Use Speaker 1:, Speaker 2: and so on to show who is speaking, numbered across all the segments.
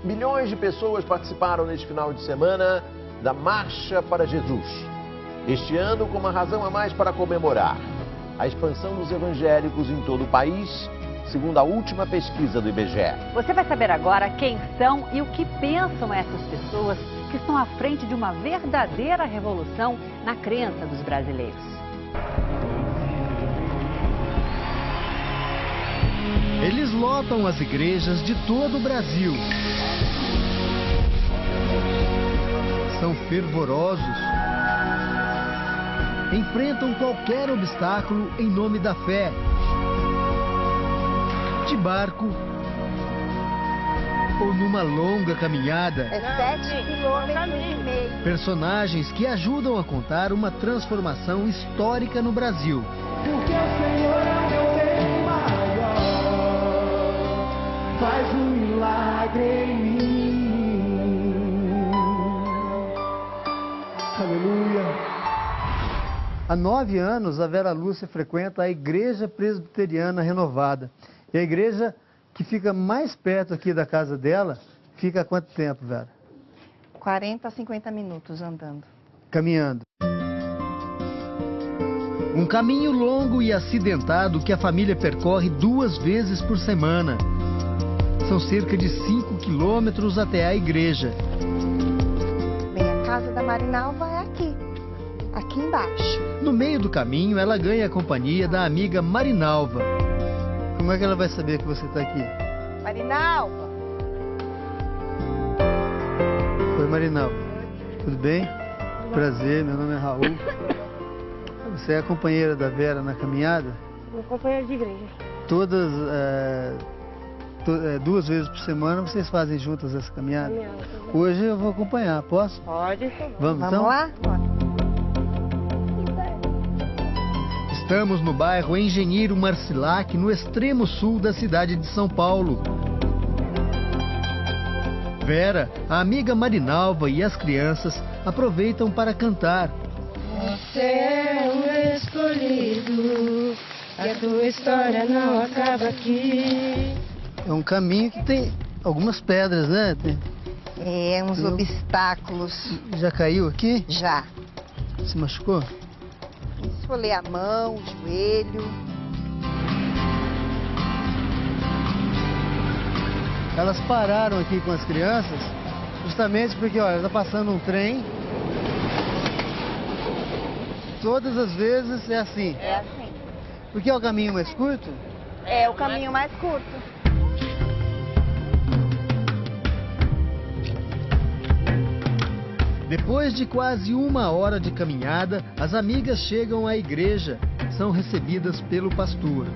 Speaker 1: Milhões de pessoas participaram neste final de semana da Marcha para Jesus. Este ano com uma razão a mais para comemorar a expansão dos evangélicos em todo o país, segundo a última pesquisa do IBGE.
Speaker 2: Você vai saber agora quem são e o que pensam essas pessoas que estão à frente de uma verdadeira revolução na crença dos brasileiros.
Speaker 3: Eles lotam as igrejas de todo o Brasil. São fervorosos. Enfrentam qualquer obstáculo em nome da fé. De barco ou numa longa caminhada.
Speaker 4: É 7,5 km.
Speaker 3: Personagens que ajudam a contar uma transformação histórica no Brasil.
Speaker 5: Porque o Senhor é o meu bem maior, faz um milagre em mim. Aleluia.
Speaker 6: Há 9 anos, a Vera Lúcia frequenta a Igreja Presbiteriana Renovada. E a igreja que fica mais perto aqui da casa dela, fica há quanto tempo, Vera?
Speaker 4: 40 a 50 minutos andando.
Speaker 6: Caminhando.
Speaker 3: Um caminho longo e acidentado que a família percorre 2 vezes por semana. São cerca de 5 quilômetros até a igreja.
Speaker 4: Bem, a casa da Marinalva é aqui embaixo.
Speaker 3: No meio do caminho, ela ganha a companhia da amiga Marinalva.
Speaker 6: Como é que ela vai saber que você está aqui?
Speaker 4: Marinalva!
Speaker 6: Oi, Marinalva. Tudo bem? Prazer, meu nome é Raul. Você é a companheira da Vera na caminhada?
Speaker 7: Meu companheiro de igreja.
Speaker 6: Todas, 2 vezes por semana vocês fazem juntas essa caminhada? Hoje eu vou acompanhar, posso?
Speaker 7: Pode.
Speaker 6: Vamos então?
Speaker 4: Lá?
Speaker 3: Estamos no bairro Engenheiro Marcilac, no extremo sul da cidade de São Paulo. Vera, a amiga Marinalva e as crianças aproveitam para cantar.
Speaker 7: Você é um escolhido, a tua história não acaba aqui.
Speaker 6: É um caminho que tem algumas pedras, né?
Speaker 4: É, uns obstáculos.
Speaker 6: Já caiu aqui?
Speaker 4: Já.
Speaker 6: Se machucou?
Speaker 4: Esfolei a mão, o joelho.
Speaker 6: Elas pararam aqui com as crianças justamente porque, olha, está passando um trem. Todas as vezes é assim.
Speaker 4: É assim.
Speaker 6: Porque é o caminho mais curto?
Speaker 4: É o caminho mais curto.
Speaker 3: Depois de quase 1 hora de caminhada, as amigas chegam à igreja, são recebidas pelo pastor.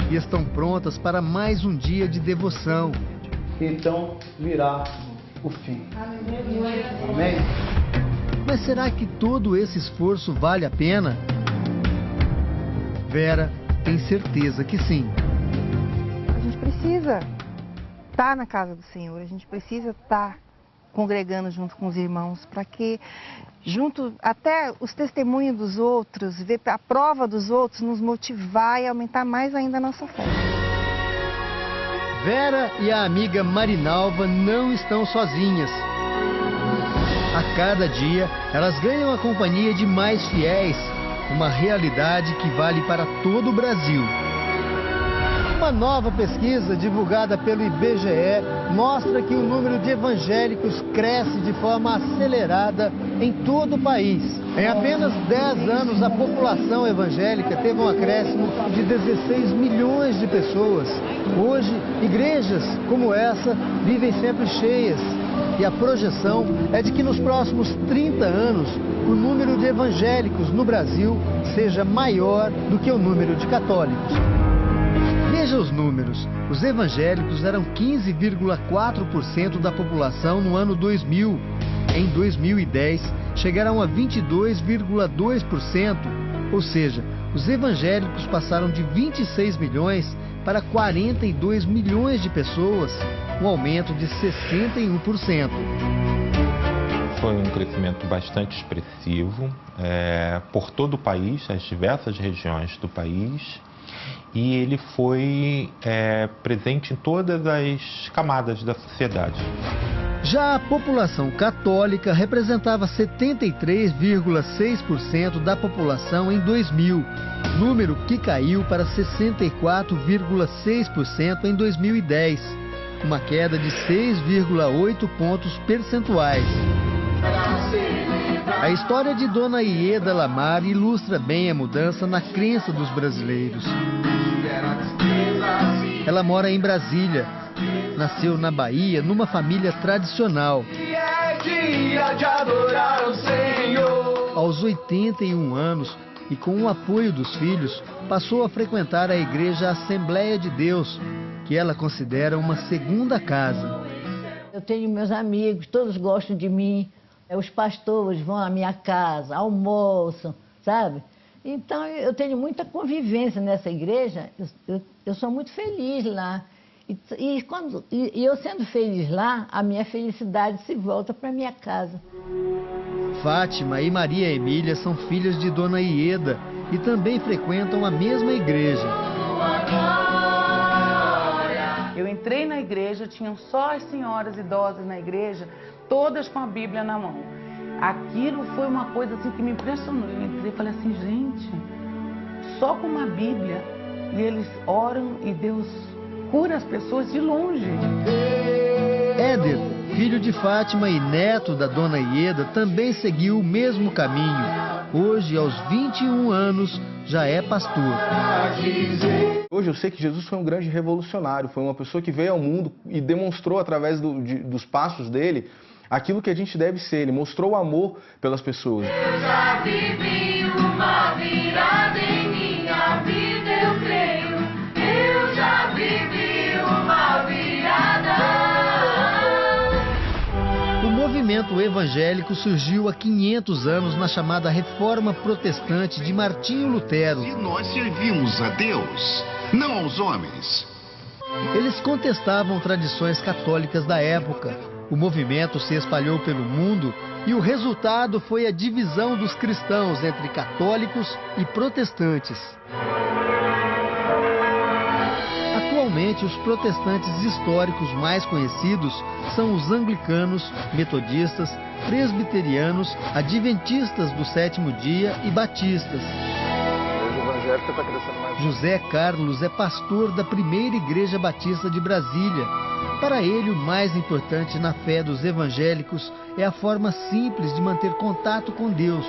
Speaker 3: E estão prontas para mais um dia de devoção.
Speaker 6: Então virá o fim. Amém?
Speaker 3: Mas será que todo esse esforço vale a pena? Vera tem certeza que sim.
Speaker 4: A gente precisa estar na casa do Senhor, a gente precisa estar congregando junto com os irmãos, para que, junto até os testemunhos dos outros, ver a prova dos outros, nos motivar e aumentar mais ainda a nossa fé.
Speaker 3: Vera e a amiga Marinalva não estão sozinhas. A cada dia, elas ganham a companhia de mais fiéis, uma realidade que vale para todo o Brasil.
Speaker 6: Uma nova pesquisa divulgada pelo IBGE mostra que o número de evangélicos cresce de forma acelerada em todo o país. Em apenas 10 anos, a população evangélica teve um acréscimo de 16 milhões de pessoas. Hoje, igrejas como essa vivem sempre cheias. E a projeção é de que nos próximos 30 anos, o número de evangélicos no Brasil seja maior do que o número de católicos.
Speaker 3: Veja os números. Os evangélicos eram 15,4% da população no ano 2000. Em 2010, chegaram a 22,2%. Ou seja, os evangélicos passaram de 26 milhões para 42 milhões de pessoas, um aumento de 61%.
Speaker 8: Foi um crescimento bastante expressivo por todo o país, as diversas regiões do país. e ele foi presente em todas as camadas da sociedade.
Speaker 3: Já a população católica representava 73,6% da população em 2000, número que caiu para 64,6% em 2010, uma queda de 6,8 pontos percentuais. A história de Dona Ieda Lamar ilustra bem a mudança na crença dos brasileiros. Ela mora em Brasília. Nasceu na Bahia, numa família tradicional. Aos 81 anos, e com o apoio dos filhos, passou a frequentar a igreja Assembleia de Deus, que ela considera uma segunda casa.
Speaker 9: Eu tenho meus amigos, todos gostam de mim. Os pastores vão à minha casa, almoçam, sabe? Então, eu tenho muita convivência nessa igreja, eu sou muito feliz lá. E eu sendo feliz lá, a minha felicidade se volta para minha casa.
Speaker 3: Fátima e Maria Emília são filhas de Dona Ieda e também frequentam a mesma igreja.
Speaker 10: Eu entrei na igreja, tinham só as senhoras idosas na igreja, todas com a Bíblia na mão. Aquilo foi uma coisa assim que me impressionou. Eu entrei e falei assim, gente, só com uma Bíblia, e eles oram e Deus cura as pessoas de longe.
Speaker 3: Éder, filho de Fátima e neto da Dona Ieda, também seguiu o mesmo caminho. Hoje, aos 21 anos, já é pastor.
Speaker 11: Hoje eu sei que Jesus foi um grande revolucionário, foi uma pessoa que veio ao mundo e demonstrou através dos passos dele aquilo que a gente deve ser. Ele mostrou o amor pelas pessoas.
Speaker 5: Eu já vivi uma virada em minha vida, eu creio. Eu já vivi uma virada.
Speaker 3: O movimento evangélico surgiu há 500 anos na chamada Reforma Protestante de Martinho Lutero.
Speaker 12: E nós servimos a Deus, não aos homens.
Speaker 3: Eles contestavam tradições católicas da época. O movimento se espalhou pelo mundo e o resultado foi a divisão dos cristãos entre católicos e protestantes. Atualmente, os protestantes históricos mais conhecidos são os anglicanos, metodistas, presbiterianos, adventistas do sétimo dia e batistas. José Carlos é pastor da primeira igreja batista de Brasília. Para ele, o mais importante na fé dos evangélicos é a forma simples de manter contato com Deus.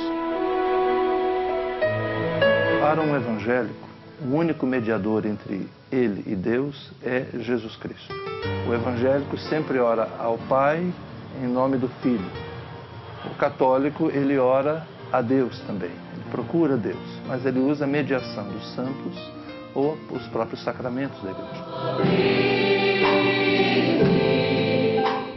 Speaker 13: Para um evangélico, o único mediador entre ele e Deus é Jesus Cristo. O evangélico sempre ora ao Pai em nome do Filho. O católico, ele ora a Deus também, ele procura Deus, mas ele usa a mediação dos santos ou os próprios sacramentos da igreja.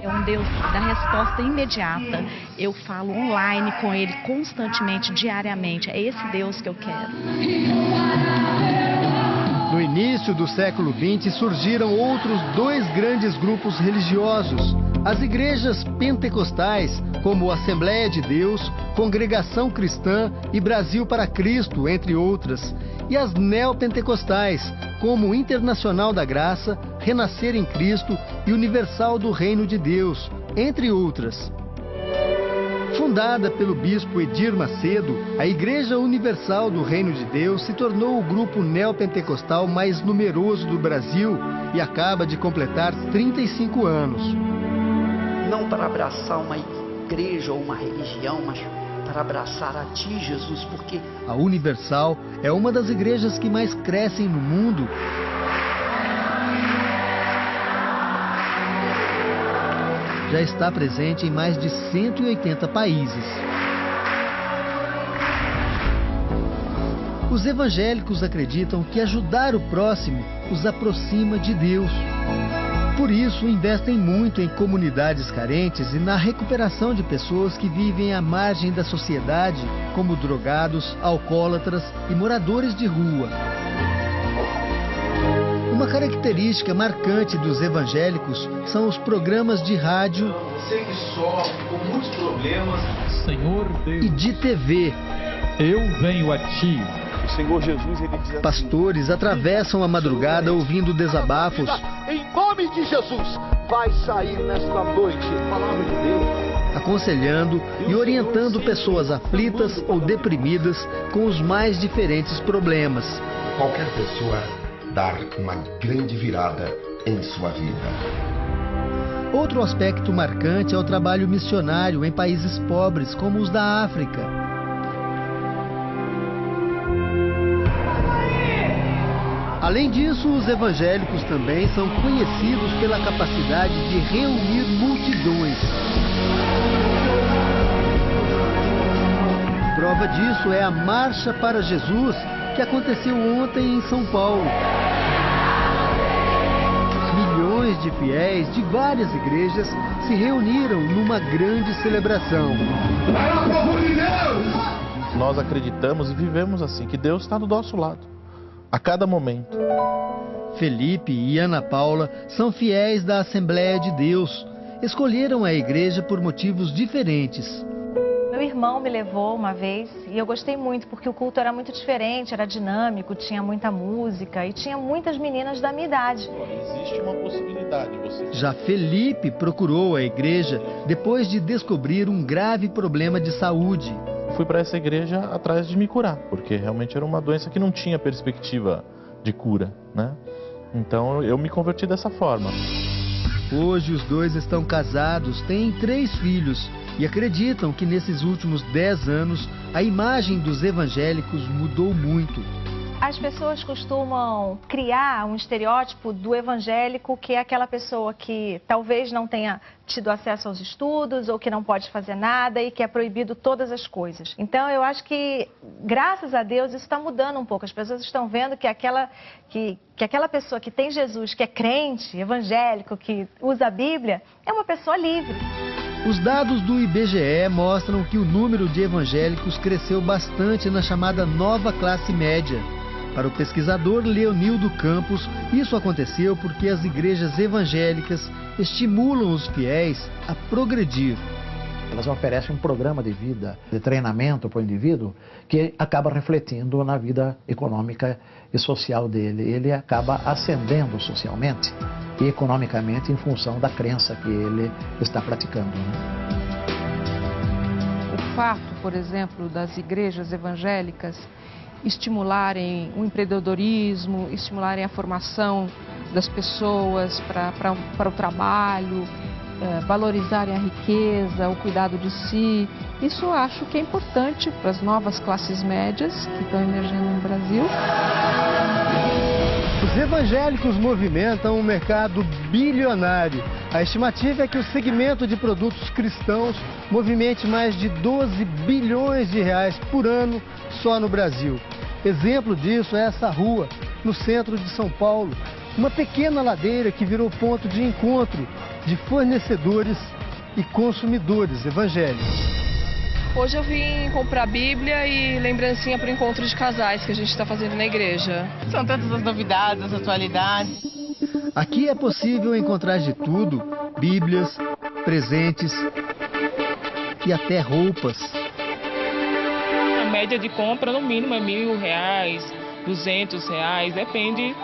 Speaker 14: É um Deus da resposta imediata. Eu falo online com Ele constantemente, diariamente. É esse Deus que eu quero.
Speaker 3: No início do século XX surgiram outros dois grandes grupos religiosos. As igrejas pentecostais, como Assembleia de Deus, Congregação Cristã e Brasil para Cristo, entre outras. E as neopentecostais, como Internacional da Graça, Renascer em Cristo e Universal do Reino de Deus, entre outras. Fundada pelo bispo Edir Macedo, a Igreja Universal do Reino de Deus se tornou o grupo neopentecostal mais numeroso do Brasil e acaba de completar 35 anos.
Speaker 15: Não para abraçar uma igreja ou uma religião, mas para abraçar a Ti, Jesus, porque
Speaker 3: a Universal é uma das igrejas que mais crescem no mundo. Já está presente em mais de 180 países. Os evangélicos acreditam que ajudar o próximo os aproxima de Deus. Por isso, investem muito em comunidades carentes e na recuperação de pessoas que vivem à margem da sociedade, como drogados, alcoólatras e moradores de rua. Uma característica marcante dos evangélicos são os programas de rádio
Speaker 16: Você que sofre com muitos problemas,
Speaker 8: Senhor Deus,
Speaker 3: e de TV.
Speaker 8: Eu venho a Ti.
Speaker 11: O Senhor Jesus, ele diz assim,
Speaker 3: Pastores atravessam a madrugada ouvindo desabafos,
Speaker 17: Em nome de Jesus, vai sair nesta noite, palavra de Deus.
Speaker 3: aconselhando e orientando pessoas aflitas ou deprimidas com os mais diferentes problemas.
Speaker 18: Qualquer pessoa dar uma grande virada em sua vida.
Speaker 3: Outro aspecto marcante é o trabalho missionário em países pobres, como os da África. Além disso, os evangélicos também são conhecidos pela capacidade de reunir multidões. Prova disso é a Marcha para Jesus, que aconteceu ontem em São Paulo. Milhões de fiéis de várias igrejas se reuniram numa grande celebração.
Speaker 8: Nós acreditamos e vivemos assim, que Deus está do nosso lado, a cada momento.
Speaker 3: Felipe e Ana Paula são fiéis da Assembleia de Deus. Escolheram a igreja por motivos diferentes.
Speaker 19: Meu irmão me levou uma vez e eu gostei muito porque o culto era muito diferente, era dinâmico, tinha muita música e tinha muitas meninas da minha idade.
Speaker 8: Existe uma possibilidade.
Speaker 3: Já Felipe procurou a igreja depois de descobrir um grave problema de saúde.
Speaker 8: Fui para essa igreja atrás de me curar, porque realmente era uma doença que não tinha perspectiva de cura, né? Então eu me converti dessa forma.
Speaker 3: Hoje os dois estão casados, têm 3 filhos e acreditam que nesses últimos 10 anos a imagem dos evangélicos mudou muito.
Speaker 19: As pessoas costumam criar um estereótipo do evangélico, que é aquela pessoa que talvez não tenha tido acesso aos estudos ou que não pode fazer nada e que é proibido todas as coisas. Então eu acho que, graças a Deus, isso está mudando um pouco. As pessoas estão vendo que aquela pessoa que tem Jesus, que é crente, evangélico, que usa a Bíblia, é uma pessoa livre.
Speaker 3: Os dados do IBGE mostram que o número de evangélicos cresceu bastante na chamada nova classe média. Para o pesquisador Leonildo Campos, isso aconteceu porque as igrejas evangélicas estimulam os fiéis a progredir.
Speaker 20: Elas oferecem um programa de vida, de treinamento para o indivíduo, que acaba refletindo na vida econômica e social dele. Ele acaba ascendendo socialmente e economicamente em função da crença que ele está praticando,
Speaker 21: O fato, por exemplo, das igrejas evangélicas estimularem o empreendedorismo, estimularem a formação das pessoas para o trabalho, valorizarem a riqueza, o cuidado de si. Isso eu acho que é importante para as novas classes médias que estão emergindo no Brasil.
Speaker 6: Os evangélicos movimentam um mercado bilionário. A estimativa é que o segmento de produtos cristãos movimente mais de 12 bilhões de reais por ano só no Brasil. Exemplo disso é essa rua, no centro de São Paulo, uma pequena ladeira que virou ponto de encontro de fornecedores e consumidores evangélicos.
Speaker 22: Hoje eu vim comprar Bíblia e lembrancinha para o encontro de casais que a gente está fazendo na igreja.
Speaker 23: São tantas as novidades, as atualidades.
Speaker 3: Aqui é possível encontrar de tudo: Bíblias, presentes e até roupas.
Speaker 22: A média de compra no mínimo é R$1.000, R$200, depende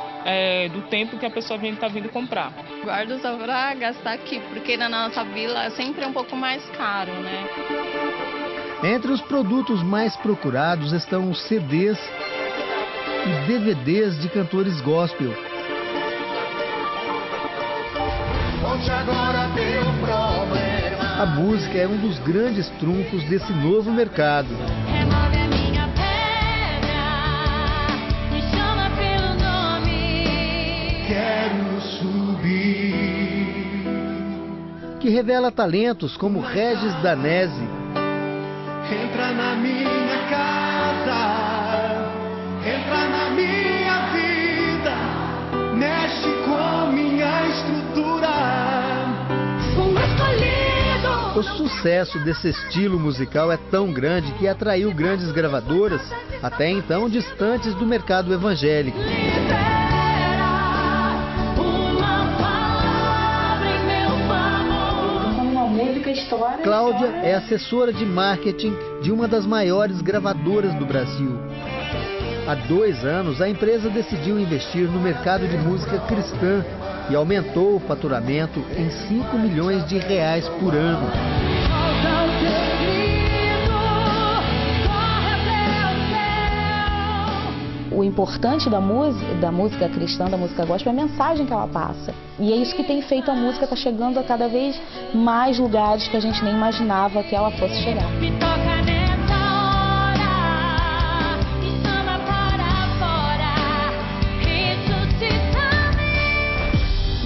Speaker 22: do tempo que a pessoa está vindo comprar.
Speaker 24: Guardo só para gastar aqui, porque na nossa vila sempre é um pouco mais caro, né?
Speaker 3: Entre os produtos mais procurados estão os CDs e DVDs de cantores gospel. A música é um dos grandes trunfos desse novo mercado.
Speaker 5: Remove a minha pedra, me chama pelo nome.
Speaker 3: Quero subir. Que revela talentos como Regis Danese.
Speaker 5: Entra na minha casa, entra na minha vida, mexe com minha estrutura. Um escolhido.
Speaker 3: O sucesso desse estilo musical é tão grande que atraiu grandes gravadoras, até então distantes do mercado evangélico. Cláudia é assessora de marketing de uma das maiores gravadoras do Brasil. Há 2 anos, a empresa decidiu investir no mercado de música cristã e aumentou o faturamento em 5 milhões de reais por ano.
Speaker 1: O importante da música cristã, da música gospel, é a mensagem que ela passa. E é isso que tem feito a música estar chegando a cada vez mais lugares que a gente nem imaginava que ela fosse chegar.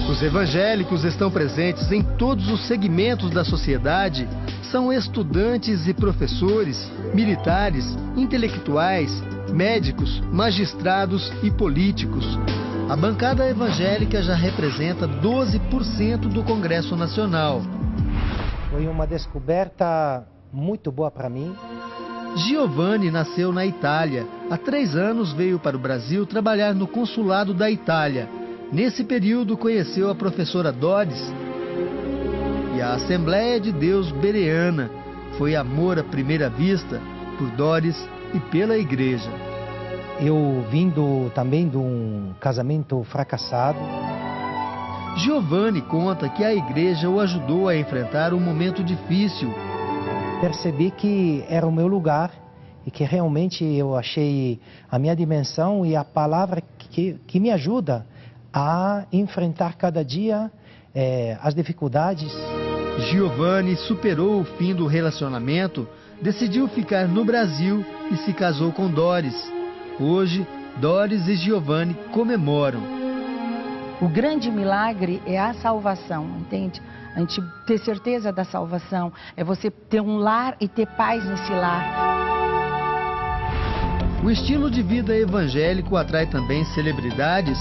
Speaker 3: Os evangélicos estão presentes em todos os segmentos da sociedade. São estudantes e professores, militares, intelectuais, médicos, magistrados e políticos. A bancada evangélica já representa 12% do Congresso Nacional.
Speaker 2: Foi uma descoberta muito boa para mim.
Speaker 3: Giovanni nasceu na Itália. Há 3 anos veio para o Brasil trabalhar no consulado da Itália. Nesse período conheceu a professora Doris e a Assembleia de Deus Bereana. Foi amor à primeira vista por Doris e pela igreja.
Speaker 2: Eu vim também de um casamento fracassado.
Speaker 3: Giovanni conta que a igreja o ajudou a enfrentar um momento difícil.
Speaker 2: Percebi que era o meu lugar e que realmente eu achei a minha dimensão e a palavra que me ajuda a enfrentar cada dia as dificuldades.
Speaker 3: Giovanni superou o fim do relacionamento, decidiu ficar no Brasil e se casou com Doris. Hoje, Doris e Giovanni comemoram.
Speaker 4: O grande milagre é a salvação, entende? A gente ter certeza da salvação, é você ter um lar e ter paz nesse lar.
Speaker 3: O estilo de vida evangélico atrai também celebridades.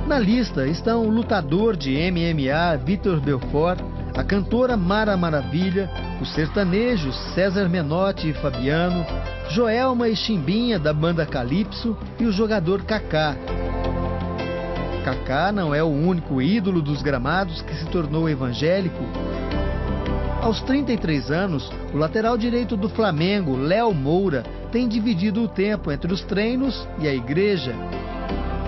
Speaker 3: Na lista estão o lutador de MMA, Vitor Belfort, a cantora Mara Maravilha, os sertanejos César Menotti e Fabiano, Joelma e Chimbinha da banda Calypso e o jogador Kaká. Kaká não é o único ídolo dos gramados que se tornou evangélico. Aos 33 anos, o lateral direito do Flamengo, Léo Moura, tem dividido o tempo entre os treinos e a igreja.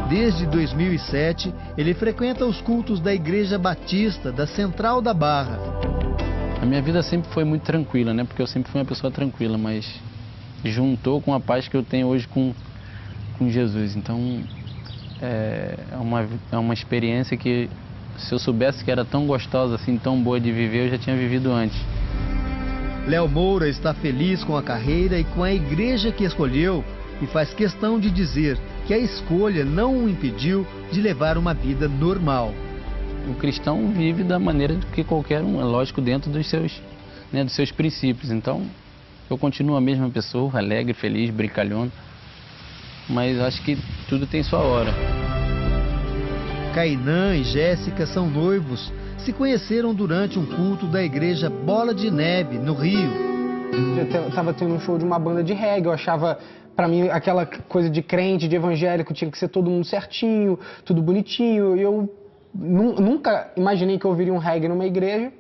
Speaker 3: Desde 2007, ele frequenta os cultos da Igreja Batista da Central da Barra.
Speaker 7: A minha vida sempre foi muito tranquila, né? Porque eu sempre fui uma pessoa tranquila, mas juntou com a paz que eu tenho hoje com Jesus. Então, é uma experiência que, se eu soubesse que era tão gostosa, assim, tão boa de viver, eu já tinha vivido antes.
Speaker 3: Léo Moura está feliz com a carreira e com a igreja que escolheu e faz questão de dizer que a escolha não o impediu de levar uma vida normal.
Speaker 7: O cristão vive da maneira que qualquer um, é lógico, dentro dos seus princípios. Então, eu continuo a mesma pessoa, alegre, feliz, brincalhona, mas acho que tudo tem sua hora.
Speaker 3: Cainã e Jéssica são noivos. Se conheceram durante um culto da igreja Bola de Neve, no Rio.
Speaker 25: Eu estava tendo um show de uma banda de reggae, eu achava, pra mim, aquela coisa de crente, de evangélico, tinha que ser todo mundo certinho, tudo bonitinho, e eu nunca imaginei que eu ouviria um reggae numa igreja,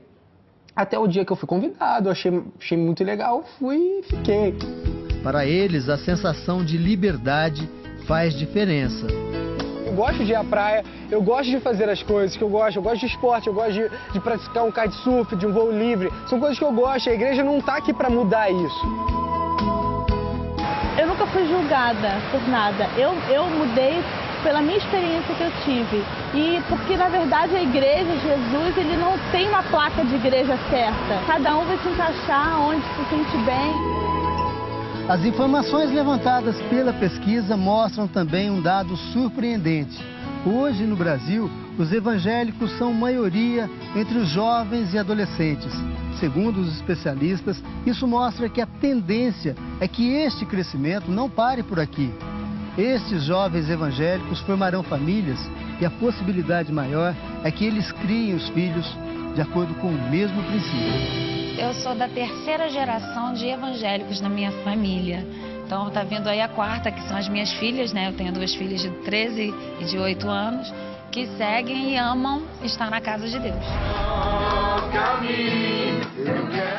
Speaker 25: até o dia que eu fui convidado, eu achei muito legal, fui e fiquei.
Speaker 3: Para eles, a sensação de liberdade faz diferença.
Speaker 25: Eu gosto de ir à praia, eu gosto de fazer as coisas que eu gosto de esporte, eu gosto de praticar um kitesurf, de um voo livre. São coisas que eu gosto, a igreja não está aqui para mudar isso.
Speaker 26: Eu nunca fui julgada por nada, eu mudei pela minha experiência que eu tive. E porque, na verdade, a igreja, Jesus, ele não tem uma placa de igreja certa. Cada um vai se encaixar onde se sente bem.
Speaker 6: As informações levantadas pela pesquisa mostram também um dado surpreendente. Hoje, no Brasil, os evangélicos são maioria entre os jovens e adolescentes. Segundo os especialistas, isso mostra que a tendência é que este crescimento não pare por aqui. Estes jovens evangélicos formarão famílias e a possibilidade maior é que eles criem os filhos de acordo com o mesmo princípio.
Speaker 27: Eu sou da 3ª geração de evangélicos na minha família. Então tá vindo aí a 4ª, que são as minhas filhas, né? Eu tenho 2 filhas de 13 e de 8 anos, que seguem e amam estar na casa de Deus.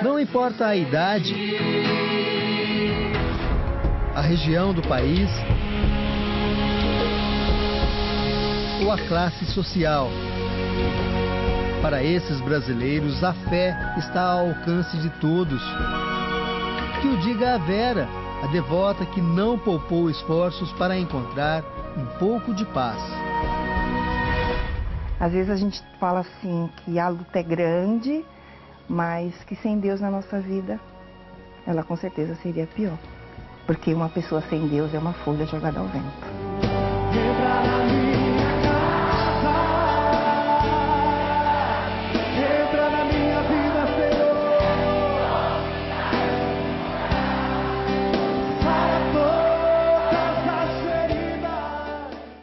Speaker 3: Não importa a idade, a região do país, ou a classe social. Para esses brasileiros, a fé está ao alcance de todos. Que o diga a Vera, a devota que não poupou esforços para encontrar um pouco de paz.
Speaker 9: Às vezes a gente fala assim que a luta é grande, mas que sem Deus na nossa vida, ela com certeza seria pior. Porque uma pessoa sem Deus é uma folha jogada ao vento.